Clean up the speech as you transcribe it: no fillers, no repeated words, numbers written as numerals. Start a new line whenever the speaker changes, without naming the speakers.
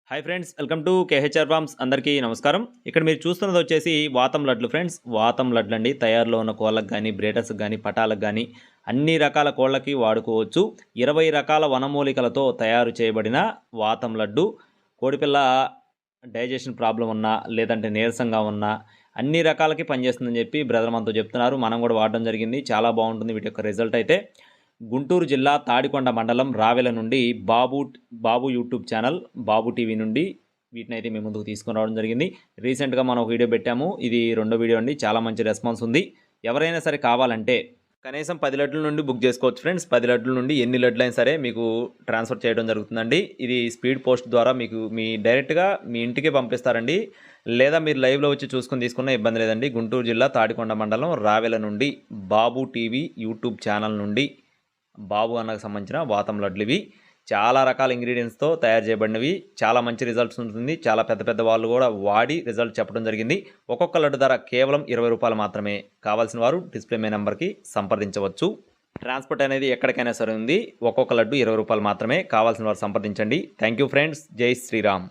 Hi friends, welcome to KHR forms. అందరికీ నమస్కారం. ఇక్కడ మీరు చూస్తున్నది వచ్చేసి వాతం లడ్లు ఫ్రెండ్స్. వాతం లడ్లు అండి. తయారులో ఉన్న కోళ్ళకు కానీ, బ్రేడర్స్కి కానీ, పటాలకు కానీ అన్ని రకాల కోళ్ళకి వాడుకోవచ్చు. 20 రకాల వనమూలికలతో తయారు చేయబడిన వాతం లడ్డు. కోడిపిల్ల డైజెషన్ ప్రాబ్లం ఉన్నా, లేదంటే నీరసంగా ఉన్నా అన్ని రకాలకి పనిచేస్తుందని చెప్పి బ్రదర్ మనతో చెప్తున్నారు. మనం కూడా వాడడం జరిగింది. చాలా బాగుంటుంది వీటి యొక్క రిజల్ట్ అయితే. గుంటూరు జిల్లా తాడికొండ మండలం రావెల నుండి బాబు యూట్యూబ్ ఛానల్ బాబు టీవీ నుండి వీటినైతే మేము ముందుకు తీసుకుని రావడం జరిగింది. రీసెంట్గా మనం ఒక వీడియో పెట్టాము. ఇది రెండో వీడియో అండి. చాలా మంచి రెస్పాన్స్ ఉంది. ఎవరైనా సరే కావాలంటే కనీసం 10 లడ్ల నుండి బుక్ చేసుకోవచ్చు ఫ్రెండ్స్. 10 లడ్ల నుండి ఎన్ని లడ్లు అయినా సరే మీకు ట్రాన్స్ఫర్ చేయడం జరుగుతుందండి. ఇది స్పీడ్ పోస్ట్ ద్వారా మీకు డైరెక్ట్గా మీ ఇంటికే పంపిస్తారండి. లేదా మీరు లైవ్లో వచ్చి చూసుకొని తీసుకున్న ఇబ్బంది లేదండి. గుంటూరు జిల్లా తాడికొండ మండలం రావెల నుండి బాబు టీవీ యూట్యూబ్ ఛానల్ నుండి బాబు అన్నకు సంబంధించిన వాతం లడ్లు ఇవి. చాలా రకాల ఇంగ్రీడియంట్స్తో తయారు చేయబడినవి. చాలా మంచి రిజల్ట్స్ ఉంటుంది. చాలా పెద్ద పెద్ద వాళ్ళు కూడా వాడి రిజల్ట్ చెప్పడం జరిగింది. ఒక్కొక్క లడ్డు ధర కేవలం 20 రూపాయలు మాత్రమే. కావాల్సిన వారు డిస్ప్లే మే నెంబర్కి సంప్రదించవచ్చు. ట్రాన్స్పోర్ట్ అనేది ఎక్కడికైనా సరే ఉంది. ఒక్కొక్క లడ్డు 20 రూపాయలు మాత్రమే. కావాల్సిన వారు సంప్రదించండి. Thank you friends. జై శ్రీరామ్.